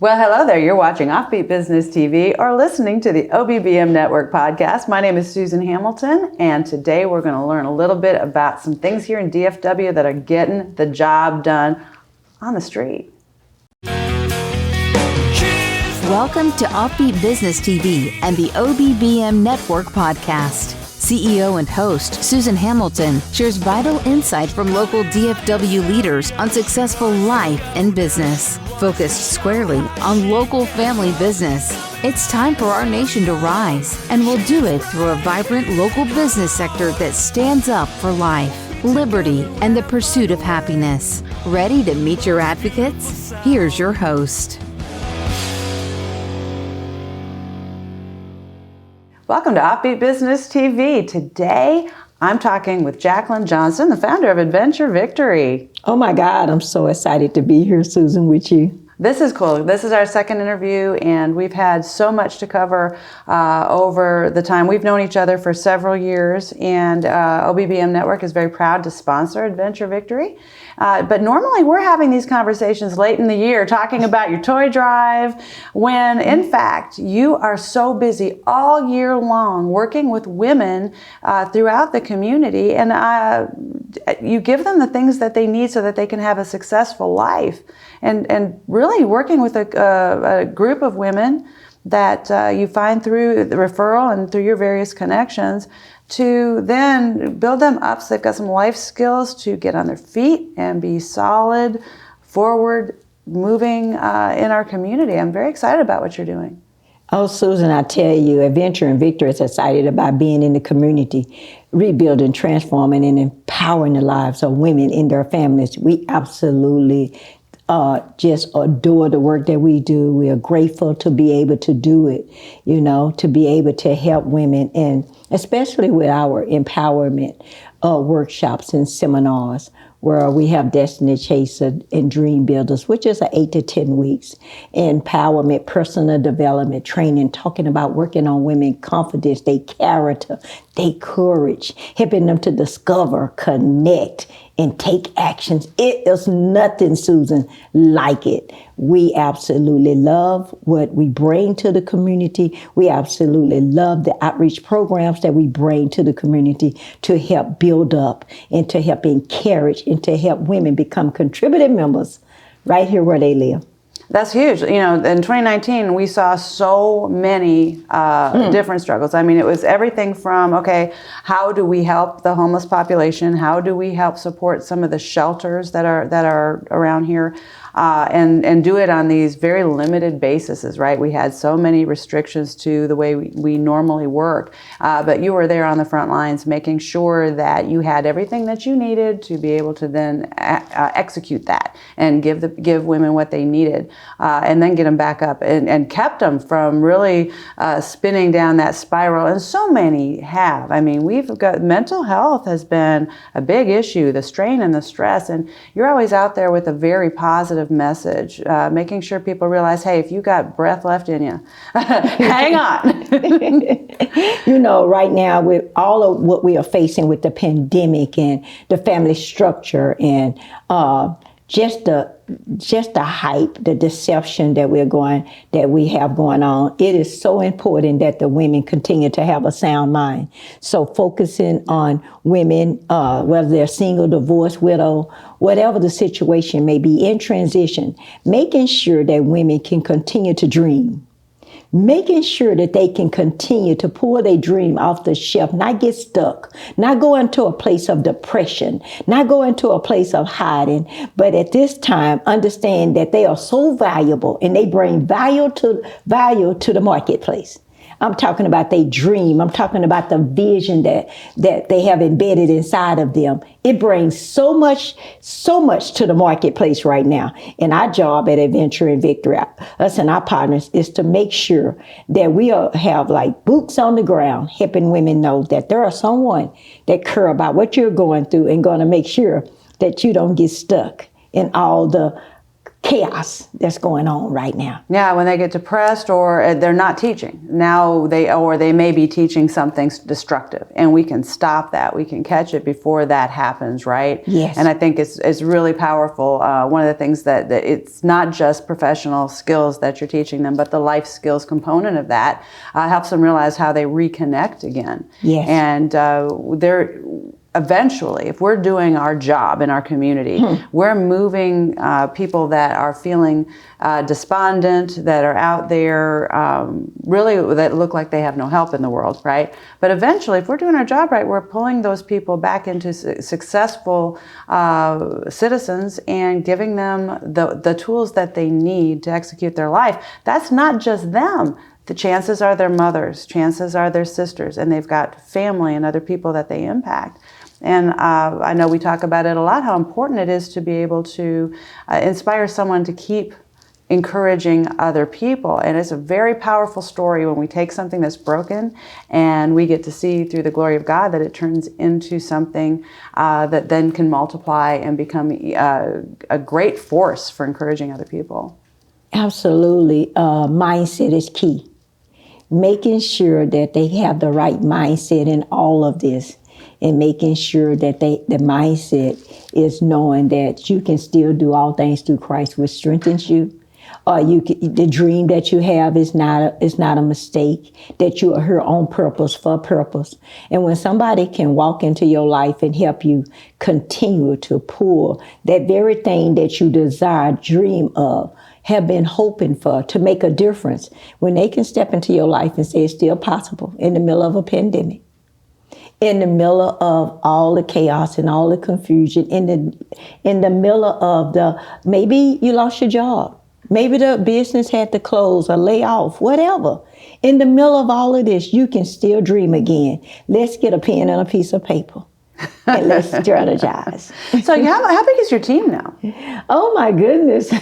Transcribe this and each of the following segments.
Well, hello there. You're watching OffBeat Business TV or listening to the OBBM Network podcast. My name is Susan Hamilton, and today we're going to learn a little bit about some things here in DFW that are getting the job done on the street. Welcome to OffBeat Business TV and the OBBM Network podcast. CEO and host Susan Hamilton shares vital insight from local DFW leaders on successful life and business, focused squarely on local family business. It's time for our nation to rise, and we'll do it through a vibrant local business sector that stands up for life, liberty, and the pursuit of happiness. Ready to meet your advocates? Here's your host. Welcome to OffBeat Business TV. Today, I'm talking with Jacqueline Johnson, the founder of Adventure Victory. Oh my God, I'm so excited to be here, Susan, with you. This is cool. This is our second interview, and we've had so much to cover over the time. We've known each other for several years, and OBBM Network is very proud to sponsor Adventure Victory. But normally we're having these conversations late in the year talking about your toy drive, when in fact you are so busy all year long working with women throughout the community, and you give them the things that they need so that they can have a successful life. And really working with a group of women that you find through the referral and through your various connections to then build them up so they've got some life skills to get on their feet and be solid, forward moving in our community. I'm very excited about what you're doing. Oh, Susan, I tell you, Adventure and Victor is excited about being in the community, rebuilding, transforming, and empowering the lives of women in their families. We absolutely just adore the work that we do. We are grateful to be able to do it, to be able to help women, and especially with our empowerment workshops and seminars where we have Destiny Chaser and Dream Builders, which is 8 to 10 weeks. Empowerment, personal development, training, talking about working on women's confidence, their character, their courage, helping them to discover, connect, and take actions. It is nothing, Susan, like it. We absolutely love what we bring to the community. We absolutely love the outreach programs that we bring to the community to help build up and to help encourage and to help women become contributing members right here where they live. That's huge. In 2019, we saw so many different struggles. I mean, it was everything from, okay, how do we help the homeless population? How do we help support some of the shelters that are around here? And do it on these very limited bases, right? We had so many restrictions to the way we normally work, but you were there on the front lines making sure that you had everything that you needed to be able to then execute that and give women what they needed, and then get them back up and kept them from really spinning down that spiral. And so many have. I mean, we've got mental health has been a big issue, the strain and the stress, and you're always out there with a very positive message, making sure people realize, hey, if you got breath left in you, hang on. Right now with all of what we are facing with the pandemic and the family structure and just the hype, the deception that we have going on, it is so important that the women continue to have a sound mind. So focusing on women, whether they're single, divorced, widow, whatever the situation may be in transition, making sure that women can continue to dream. Making sure that they can continue to pull their dream off the shelf, not get stuck, not go into a place of depression, not go into a place of hiding, but at this time understand that they are so valuable and they bring value to the marketplace. I'm talking about their dream. I'm talking about the vision that they have embedded inside of them. It brings so much to the marketplace right now. And our job at Adventure and Victory, us and our partners, is to make sure that we have like boots on the ground, helping women know that there are someone that care about what you're going through and going to make sure that you don't get stuck in all the chaos that's going on right now. Yeah, when they get depressed or they're not teaching. Now they may be teaching something destructive, and we can stop that. We can catch it before that happens, right? Yes. And I think it's really powerful. One of the things that it's not just professional skills that you're teaching them, but the life skills component of that helps them realize how they reconnect again. Yes. And eventually, if we're doing our job in our community, we're moving people that are feeling despondent, that are out there, really that look like they have no help in the world, right? But eventually, if we're doing our job right, we're pulling those people back into successful citizens and giving them the tools that they need to execute their life. That's not just them. The chances are their mothers, chances are their sisters, and they've got family and other people that they impact. And I know we talk about it a lot, how important it is to be able to inspire someone to keep encouraging other people. And it's a very powerful story when we take something that's broken and we get to see through the glory of God that it turns into something that then can multiply and become a great force for encouraging other people. Absolutely. Mindset is key. Making sure that they have the right mindset in all of this, and making sure that the mindset is knowing that you can still do all things through Christ, which strengthens you. The dream that you have is not a mistake, that you are here on purpose, for a purpose. And when somebody can walk into your life and help you continue to pull that very thing that you desire, dream of, have been hoping for, to make a difference, when they can step into your life and say it's still possible in the middle of a pandemic, in the middle of all the chaos and all the confusion, in the middle of maybe you lost your job, maybe the business had to close or lay off, whatever. In the middle of all of this, you can still dream again. Let's get a pen and a piece of paper and let's strategize. So how big is your team now? Oh my goodness.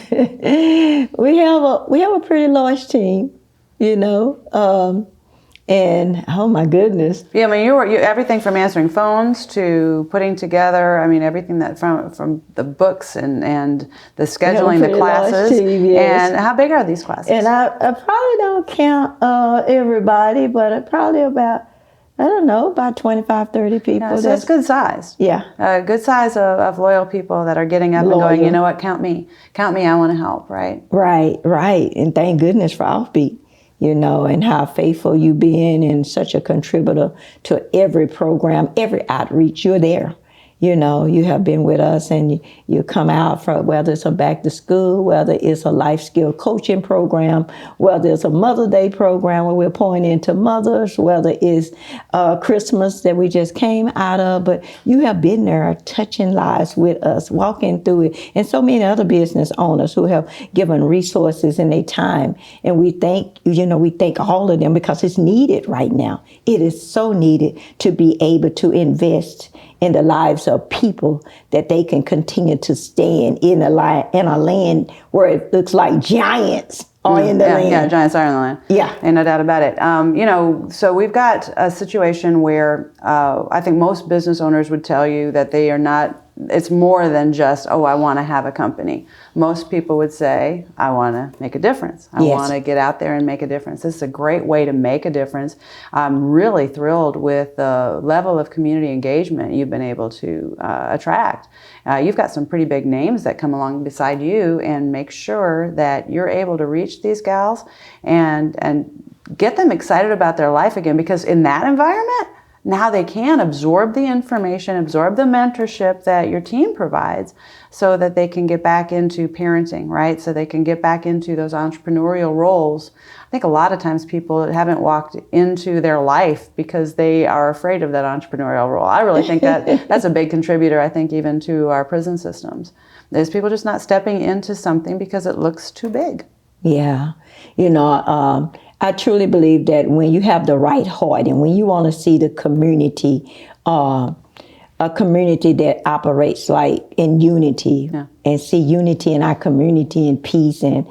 We have a pretty large team, and oh my goodness. Yeah, I mean, you everything from answering phones to putting together. I mean, everything that from the books and the scheduling, the classes. Team, yes. And how big are these classes? And I probably don't count everybody, but probably about 25, 30 people. Yeah, so it's good size. Yeah. Good size of loyal people that are getting up and going, you know what, count me, I want to help, right? Right. And thank goodness for OffBeat, and how faithful you being and such a contributor to every program, every outreach. You're there. You have been with us, and you come out from, whether it's a back to school, whether it's a life skill coaching program, whether it's a Mother's Day program where we're pouring into mothers, whether it's Christmas that we just came out of, but you have been there touching lives with us, walking through it, and so many other business owners who have given resources in their time. And we thank all of them because it's needed right now. It is so needed to be able to invest in the lives of people that they can continue to stand in a land where it looks like giants are in the land. Yeah, giants are in the land. Yeah. Ain't no doubt about it. So we've got a situation where I think most business owners would tell you that they are not, it's more than just, I want to have a company. Most people would say, I want to make a difference. I want to get out there and make a difference. This is a great way to make a difference. I'm really thrilled with the level of community engagement you've been able to attract. You've got some pretty big names that come along beside you and make sure that you're able to reach these gals and get them excited about their life again, because in that environment, now they can absorb the information, absorb the mentorship that your team provides so that they can get back into parenting, right? So they can get back into those entrepreneurial roles. I think a lot of times people haven't walked into their life because they are afraid of that entrepreneurial role. I really think that's a big contributor, I think, even to our prison systems. There's people just not stepping into something because it looks too big. Yeah. I truly believe that when you have the right heart and when you want to see the community, a community that operates like in unity, and see unity in our community and peace and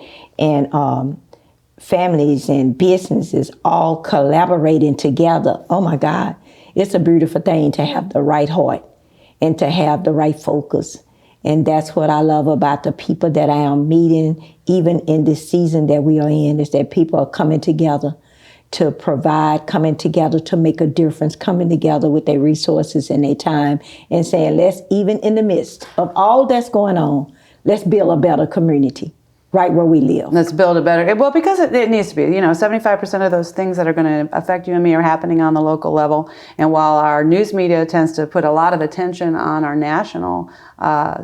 families and businesses all collaborating together. Oh my God, it's a beautiful thing to have the right heart and to have the right focus And that's what I love about the people that I am meeting, even in this season that we are in, is that people are coming together to provide, coming together to make a difference, coming together with their resources and their time and saying, let's, even in the midst of all that's going on, let's build a better community right where we live. Let's build a better, well, because it needs to be, 75% of those things that are going to affect you and me are happening on the local level. And while our news media tends to put a lot of attention on our national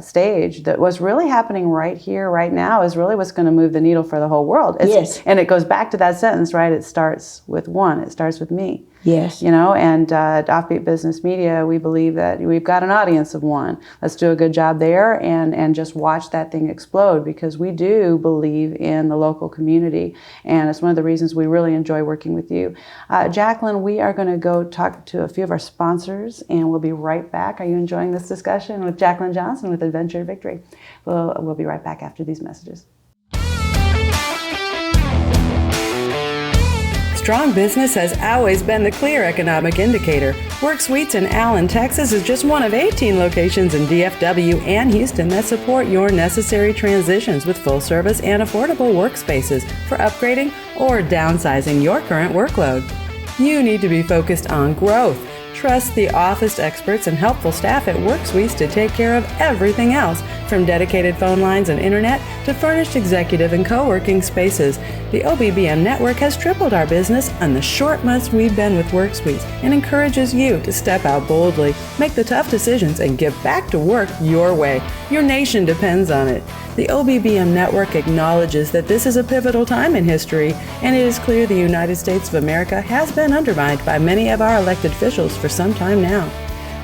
stage, that what's really happening right here, right now is really what's going to move the needle for the whole world. Yes. And it goes back to that sentence, right? It starts with one. It starts with me. Yes. And at Offbeat Business Media, we believe that we've got an audience of one. Let's do a good job there and just watch that thing explode, because we do believe in the local community. And it's one of the reasons we really enjoy working with you. Jacqueline, we are going to go talk to a few of our sponsors, and we'll be right back. Are you enjoying this discussion with Jacqueline Johnson with Adventure Victory? We'll be right back after these messages. Strong business has always been the clear economic indicator. Worksuites in Allen, Texas is just one of 18 locations in DFW and Houston that support your necessary transitions with full service and affordable workspaces for upgrading or downsizing your current workload. You need to be focused on growth. Trust the office experts and helpful staff at Worksuites to take care of everything else, from dedicated phone lines and internet to furnished executive and co-working spaces. The OBBM network has tripled our business in the short months we've been with Worksuites and encourages you to step out boldly, make the tough decisions, and get back to work your way. Your nation depends on it. The OBBM network acknowledges that this is a pivotal time in history, and it is clear the United States of America has been undermined by many of our elected officials for some time now.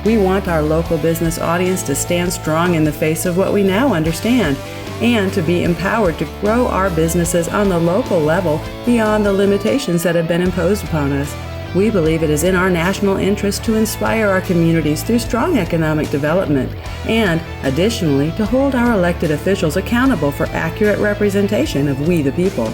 We want our local business audience to stand strong in the face of what we now understand, and to be empowered to grow our businesses on the local level beyond the limitations that have been imposed upon us. We believe it is in our national interest to inspire our communities through strong economic development, and additionally to hold our elected officials accountable for accurate representation of we the people.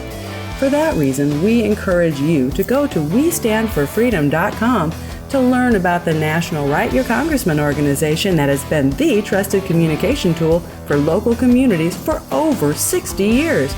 For that reason, we encourage you to go to WeStandForFreedom.com to learn about the National Write Your Congressman organization that has been the trusted communication tool for local communities for over 60 years.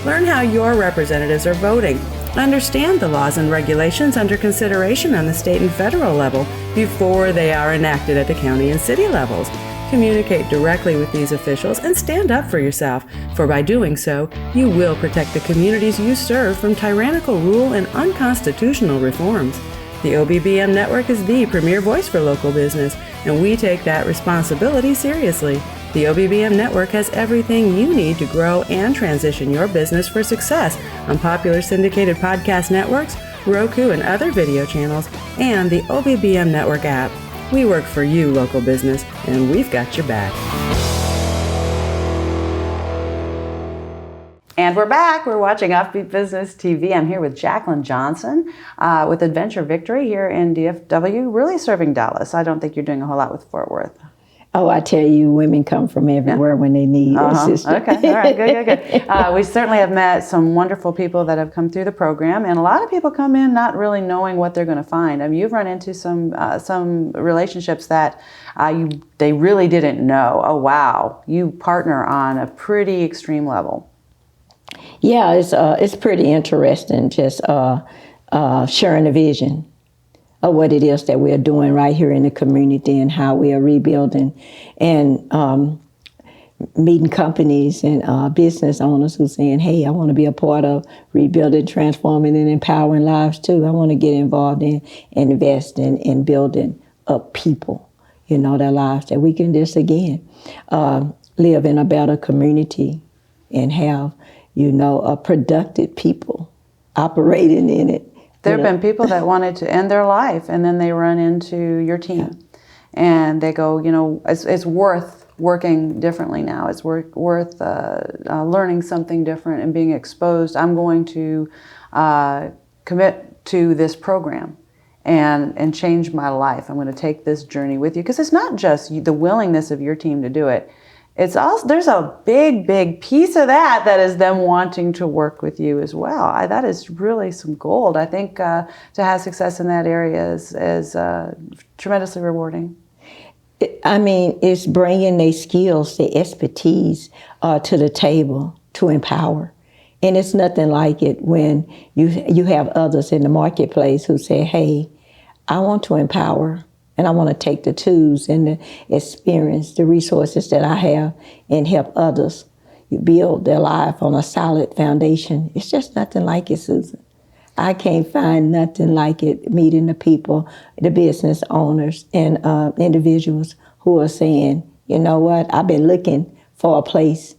Learn how your representatives are voting. Understand the laws and regulations under consideration on the state and federal level before they are enacted at the county and city levels. Communicate directly with these officials and stand up for yourself, for by doing so, you will protect the communities you serve from tyrannical rule and unconstitutional reforms. The OBBM network is the premier voice for local business, and we take that responsibility seriously. The OBBM network has everything you need to grow and transition your business for success on popular syndicated podcast networks, Roku and other video channels, and the OBBM network app. We work for you, local business, and we've got your back. And we're back. We're watching Offbeat Business TV. I'm here with Jacqueline Johnson with Adventure Victory here in DFW, really serving Dallas. I don't think you're doing a whole lot with Fort Worth. Oh, I tell you, women come from everywhere when they need assistance. Okay, all right, good. We certainly have met some wonderful people that have come through the program, and a lot of people come in not really knowing what they're going to find. I mean, you've run into some relationships that they really didn't know. Oh, wow, you partner on a pretty extreme level. Yeah, it's pretty interesting just sharing the vision of what it is that we are doing right here in the community and how we are rebuilding, and meeting companies and business owners who are saying, hey, I want to be a part of rebuilding, transforming, and empowering lives too. I want to get involved in investing in building up people, their lives, that we can just, again, live in a better community and have, a productive people operating in it. There have been people that wanted to end their life, and then they run into your team, and they go, it's worth working differently now. It's worth learning something different and being exposed. I'm going to commit to this program and change my life. I'm going to take this journey with you, because it's not just the willingness of your team to do it. It's also, there's a big piece of that is them wanting to work with you as well. That is really some gold. I think to have success in that area is tremendously rewarding. I mean, it's bringing their skills, their expertise to the table to empower. And it's nothing like it when you have others in the marketplace who say, hey, I want to empower and I want to take the tools and the experience, the resources that I have and help others build their life on a solid foundation. It's just nothing like it, Susan. I can't find nothing like it, meeting the people, the business owners and individuals who are saying, you know what, I've been looking for a place,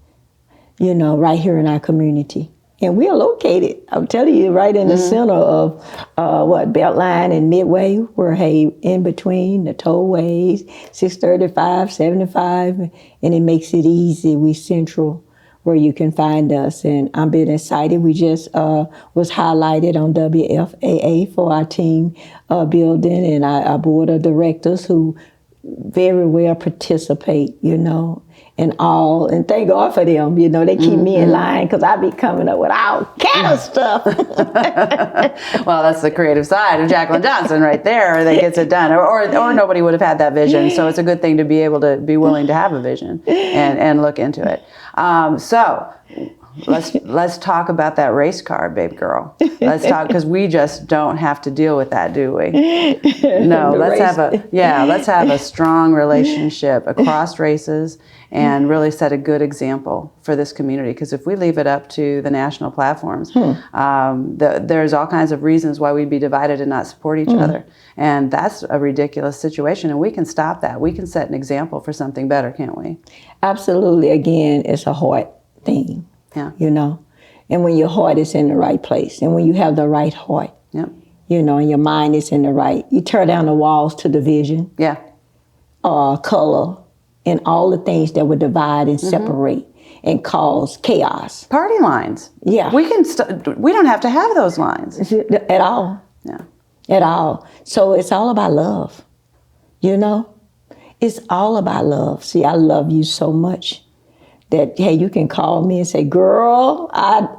right here in our community. And we're located, I'm telling you, right in the center of Beltline and Midway. We're in between the tollways, 635, 75, and it makes it easy. We central where you can find us. And I'm been excited. We just was highlighted on WFAA for our team building and our board of directors who very well participate, and all. And thank God for them, they keep me in line because I be coming up with all kind of stuff. Well, that's the creative side of Jacqueline Johnson right there that gets it done. Or nobody would have had that vision. So it's a good thing to be able to be willing to have a vision and look into it. So let's talk about that race car, babe girl. Let's talk, because we just don't have to deal with that, do we? No, let's have a strong relationship across races and really set a good example for this community. Because if we leave it up to the national platforms, there's all kinds of reasons why we'd be divided and not support each other. And that's a ridiculous situation, and we can stop that. We can set an example for something better, can't we? Absolutely. Again, it's a heart thing. Yeah. And when your heart is in the right place and when you have the right heart, and your mind is in the right, you tear down the walls to division, color, and all the things that would divide and separate and cause chaos. Party lines. Yeah. We don't have to have those lines. At all. Yeah. At all. So it's all about love, It's all about love. See, I love you so much that, hey, you can call me and say, girl,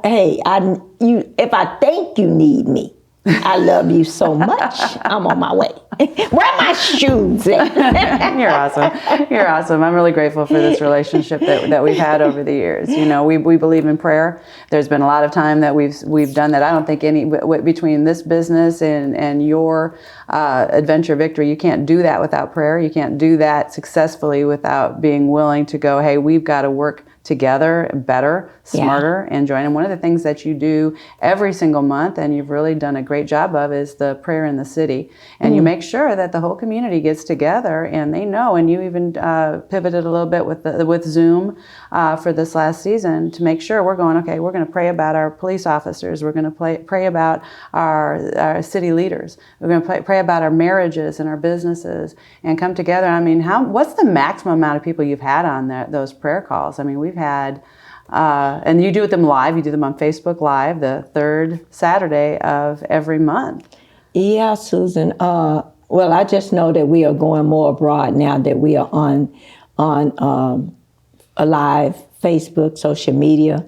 if I think you need me, I love you so much, I'm on my way. Where my shoes at? You're awesome. You're awesome. I'm really grateful for this relationship that we've had over the years. We believe in prayer. There's been a lot of time that we've done that. I don't think between this business and your Adventure Victory, you can't do that without prayer. You can't do that successfully without being willing to go, hey, we've got to work together better, smarter, and join. And one of the things that you do every single month, and you've really done a great job of, is the prayer in the city. And you make sure that the whole community gets together and they know. And you even pivoted a little bit with Zoom for this last season to make sure we're going, okay, we're going to pray about our police officers. We're going to pray about our city leaders. We're going to pray about our marriages and our businesses and come together. I mean, what's the maximum amount of people you've had on those prayer calls? I mean, we've had, and you do them live, you do them on Facebook Live, the third Saturday of every month. Yeah, Susan. Well, I just know that we are going more abroad now that we are on a live Facebook, social media.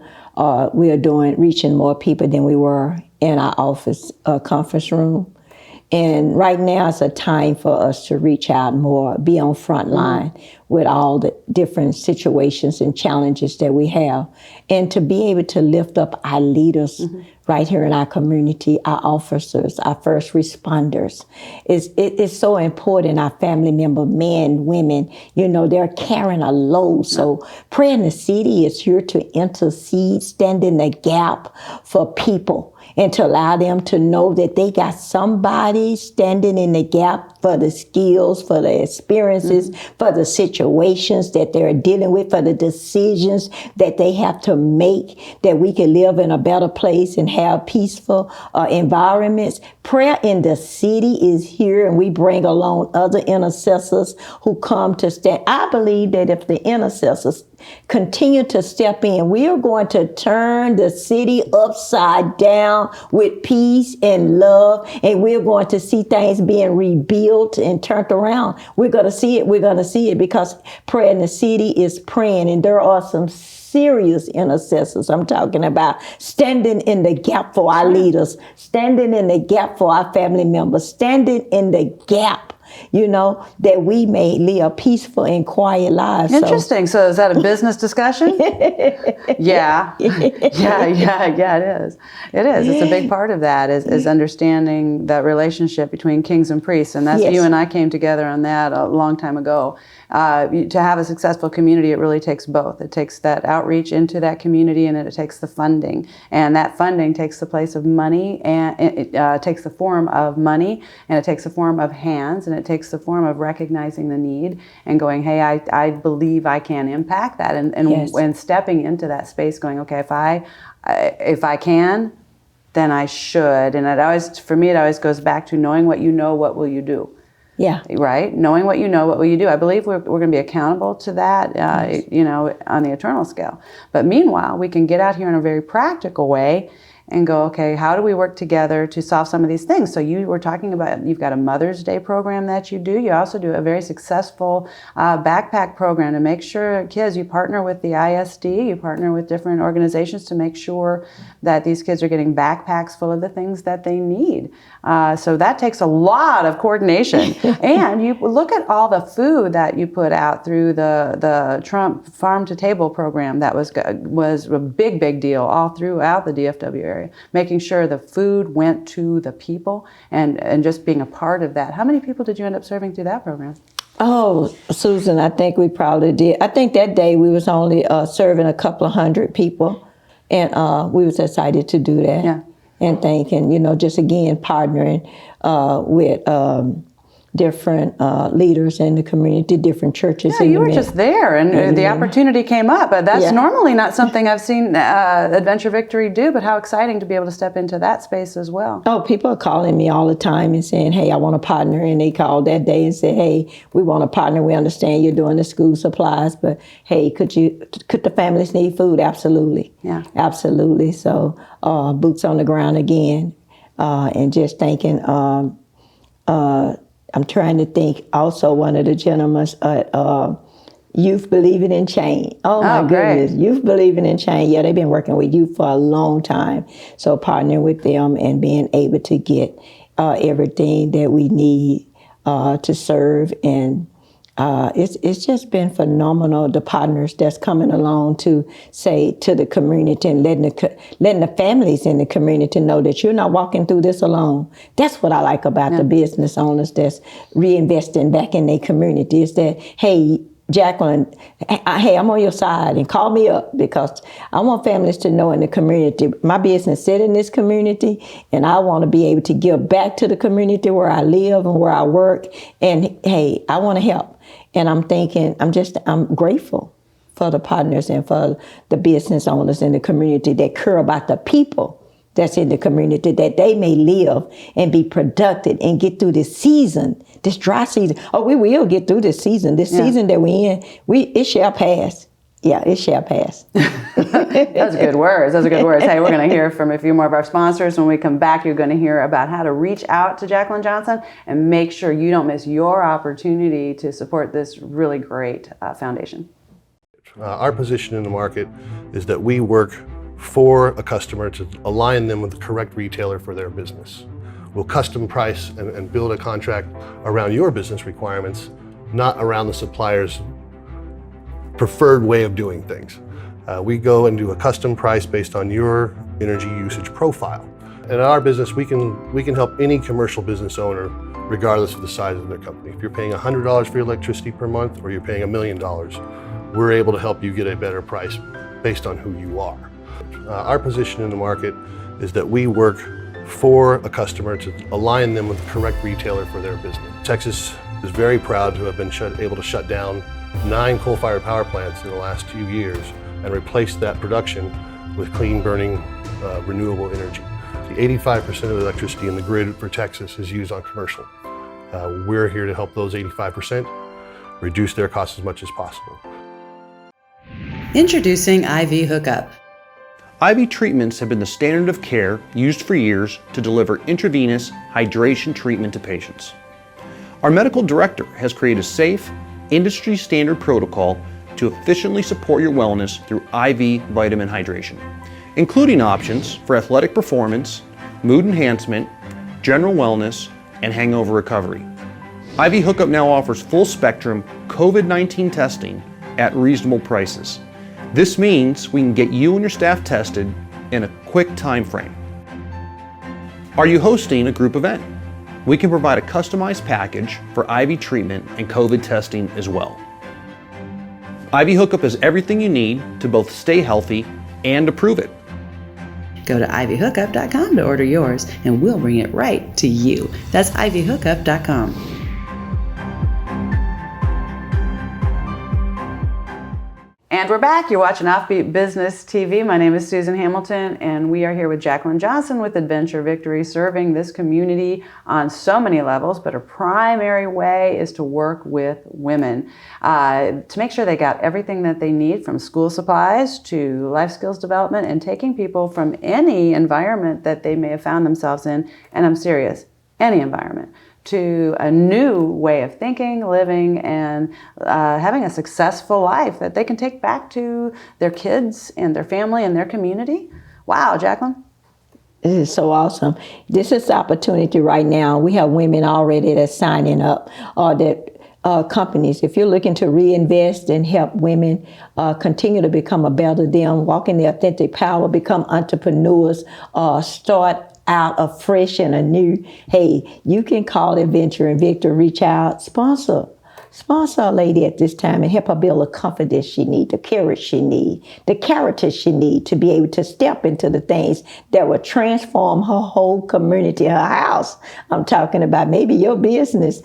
We are reaching more people than we were in our office conference room. And right now it's a time for us to reach out more, be on front line with all the different situations and challenges that we have, and to be able to lift up our leaders right here in our community, our officers, our first responders. It's so important, our family member, men, women, they're carrying a load. So Prayer in the City is here to intercede, stand in the gap for people, and to allow them to know that they got somebody standing in the gap for the skills, for the experiences, for the situations that they're dealing with, for the decisions that they have to make, that we can live in a better place and have peaceful environments. Prayer in the City is here, and we bring along other intercessors who come to stand. I believe that if the intercessors continue to step in, we are going to turn the city upside down with peace and love, and we're going to see things being rebuilt and turned around. We're going to see it. We're going to see it because Prayer in the City is praying, and there are some serious intercessors. I'm talking about standing in the gap for our leaders, standing in the gap for our family members, standing in the gap that we may live peaceful and quiet lives. Interesting. So is that a business discussion? Yeah. Yeah, it is. It is. It's a big part of that is understanding that relationship between kings and priests. And that's Yes. you and I came together on that a long time ago. To have a successful community, it really takes both. It takes that outreach into that community, and it takes the funding. And that funding takes the place of money, and it takes the form of money, and it takes the form of hands, and it takes the form of recognizing the need and going, hey, I believe I can impact that, and stepping into that space, going, okay, if I can, then I should. And for me, it always goes back to knowing what you know, what will you do? Yeah. Right? Knowing what you know, what will you do? I believe we're going to be accountable to that, on the eternal scale. But meanwhile, we can get out here in a very practical way and go, okay, how do we work together to solve some of these things? So you were talking about, you've got a Mother's Day program that you do. You also do a very successful backpack program to make sure kids, you partner with the ISD, you partner with different organizations to make sure that these kids are getting backpacks full of the things that they need. So that takes a lot of coordination. And you look at all the food that you put out through the Trump Farm to Table program that was a big deal all throughout the DFW area. Making sure the food went to the people and just being a part of that. How many people did you end up serving through that program? Oh, Susan, I think we probably did. I think that day we was only serving a couple of hundred people, and we was excited to do that. Yeah. And thinking, just again partnering with different leaders in the community, different churches. Yeah, you were just there, and the opportunity came up. But that's normally not something I've seen Adventure Victory do, but how exciting to be able to step into that space as well. Oh, people are calling me all the time and saying, hey, I want to partner. And they called that day and said, hey, we want to partner. We understand you're doing the school supplies, but hey, could the families need food? Absolutely. Yeah. Absolutely. So boots on the ground again, and just thinking, I'm trying to think also one of the gentlemen at Youth Believing in Change. Oh my goodness, great. Youth Believing in Change. Yeah, they've been working with youth for a long time. So partnering with them and being able to get everything that we need to serve, and it's just been phenomenal. The partners that's coming along to say to the community and letting the families in the community know that you're not walking through this alone. That's what I like about the business owners that's reinvesting back in their community, is that, hey, Jacqueline, hey, I'm on your side, and call me up, because I want families to know in the community, my business sit in this community, and I want to be able to give back to the community where I live and where I work, and hey, I want to help. And I'm thinking, I'm grateful for the partners and for the business owners in the community that care about the people that's in the community, that they may live and be productive and get through this season, this dry season. Oh, we will get through this season. This season that we're in, it shall pass. Yeah, it shall pass. Those are good words. Hey, we're going to hear from a few more of our sponsors. When we come back, you're going to hear about how to reach out to Jacqueline Johnson and make sure you don't miss your opportunity to support this really great foundation. Our position in the market is that we work for a customer to align them with the correct retailer for their business. We'll custom price and build a contract around your business requirements, not around the supplier's preferred way of doing things. We go and do a custom price based on your energy usage profile. And in our business, we can help any commercial business owner, regardless of the size of their company. If you're paying $100 for your electricity per month, or you're paying $1 million, we're able to help you get a better price based on who you are. Our position in the market is that we work for a customer to align them with the correct retailer for their business. Texas is very proud to have been able to shut down 9 coal-fired power plants in the last 2 years and replace that production with clean burning renewable energy. 85% of the electricity in the grid for Texas is used on commercial. We're here to help those 85% reduce their costs as much as possible. Introducing IV Hookup. IV treatments have been the standard of care used for years to deliver intravenous hydration treatment to patients. Our medical director has created a safe, industry standard protocol to efficiently support your wellness through IV vitamin hydration, including options for athletic performance, mood enhancement, general wellness, and hangover recovery. Ivy Hookup now offers full spectrum COVID-19 testing at reasonable prices. This means we can get you and your staff tested in a quick time frame. Are you hosting a group event? We can provide a customized package for IV treatment and COVID testing as well. Ivy Hookup is everything you need to both stay healthy and to prove it. Go to ivyhookup.com to order yours, and we'll bring it right to you. That's ivyhookup.com. And we're back. You're watching OffBeat Business TV. My name is Susan Hamilton, and we are here with Jacqueline Johnson with Adventure Victory, serving this community on so many levels, but her primary way is to work with women to make sure they got everything that they need, from school supplies to life skills development, and taking people from any environment that they may have found themselves in, and I'm serious, any environment, to a new way of thinking, living, and having a successful life that they can take back to their kids and their family and their community. Wow, Jacqueline. This is so awesome. This is the opportunity right now. We have women already that's signing up, companies. If you're looking to reinvest and help women continue to become a better them, walk in their authentic power, become entrepreneurs, start out afresh and anew, hey, you can call Adventure and Victor, reach out, sponsor a lady at this time and help her build the confidence she needs, the courage she needs, the character she needs to be able to step into the things that will transform her whole community, her house. I'm talking about maybe your business.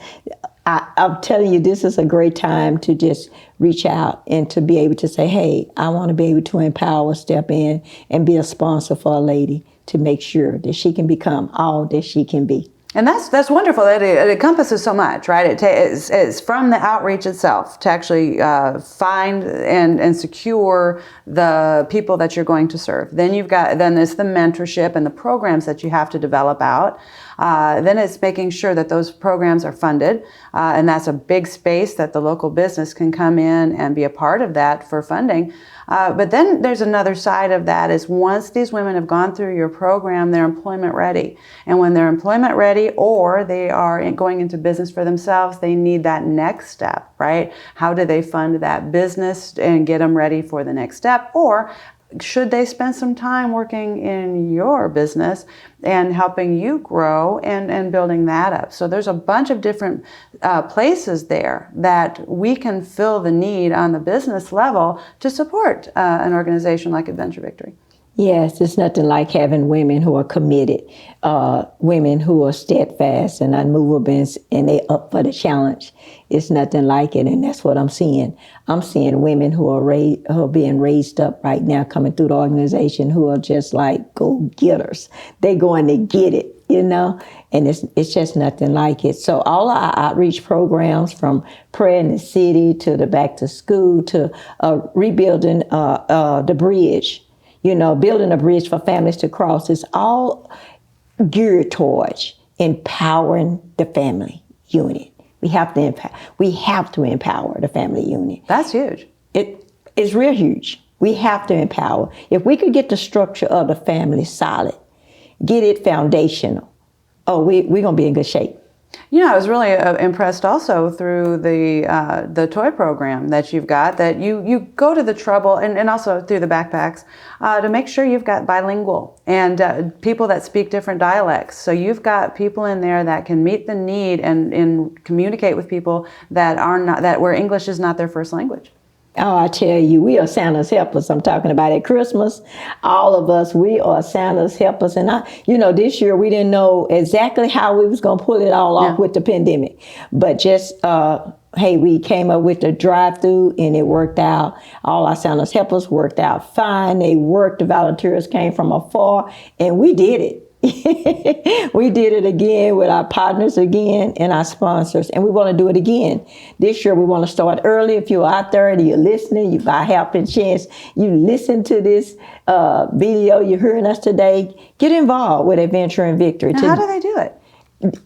I'm telling you, this is a great time to just reach out and to be able to say, hey, I want to be able to empower, step in, and be a sponsor for a lady to make sure that she can become all that she can be. And that's wonderful. It encompasses so much, right? It's from the outreach itself to actually find and secure the people that you're going to serve. Then it's the mentorship and the programs that you have to develop out. Then it's making sure that those programs are funded, and that's a big space that the local business can come in and be a part of that for funding. But then there's another side of that is once these women have gone through your program, they're employment ready. And when they're employment ready or they are going into business for themselves, they need that next step, right? How do they fund that business and get them ready for the next step? Or should they spend some time working in your business and helping you grow and building that up? So there's a bunch of different places there that we can fill the need on the business level to support an organization like Adventure Victory. Yes, it's nothing like having women who are committed, women who are steadfast and unmovable, and they up for the challenge. It's nothing like it, and that's what I'm seeing. I'm seeing women who are being raised up right now, coming through the organization, who are just like go-getters. They're going to get it, and it's just nothing like it. So all our outreach programs, from prayer in the city to the back to school to rebuilding the bridge, building a bridge for families to cross, is all geared towards empowering the family unit. We have to empower the family unit. That's huge. It's real huge. We have to empower. If we could get the structure of the family solid, get it foundational, we're going to be in good shape. I was really impressed also through the toy program that you've got, that you go to the trouble, and also through the backpacks, to make sure you've got bilingual and people that speak different dialects. So you've got people in there that can meet the need and communicate with people where English is not their first language. Oh, I tell you, we are Santa's helpers. I'm talking about at Christmas. All of us, we are Santa's helpers. And this year we didn't know exactly how we was going to pull it all off with the pandemic. But just, we came up with the drive-through and it worked out. All our Santa's helpers worked out fine. They worked. The volunteers came from afar, and we did it. We did it again with our partners again and our sponsors, and we want to do it again. This year we want to start early. If you're out there and you're listening, you by helping chance, you listen to this video, you're hearing us today, get involved with Adventure and Victory. Now, how do they do it?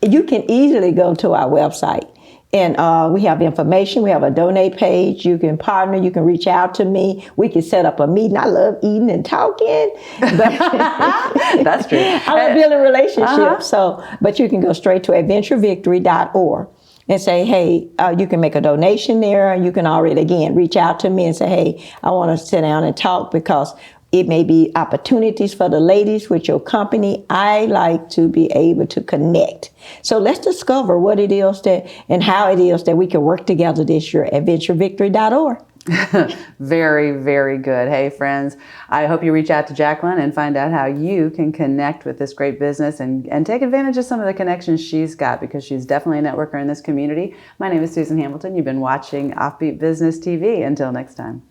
You can easily go to our website. And we have information. We have a donate page. You can partner. You can reach out to me. We can set up a meeting. I love eating and talking. That's true. I love building relationships. But you can go straight to adventurevictory.org. and say, hey, you can make a donation there. You can already, again, reach out to me and say, hey, I want to sit down and talk, because it may be opportunities for the ladies with your company. I like to be able to connect. So let's discover what it is that and how it is that we can work together this year at venturevictory.org. Very, very good. Hey, friends, I hope you reach out to Jacqueline and find out how you can connect with this great business and take advantage of some of the connections she's got, because she's definitely a networker in this community. My name is Susan Hamilton. You've been watching Offbeat Business TV. Until next time.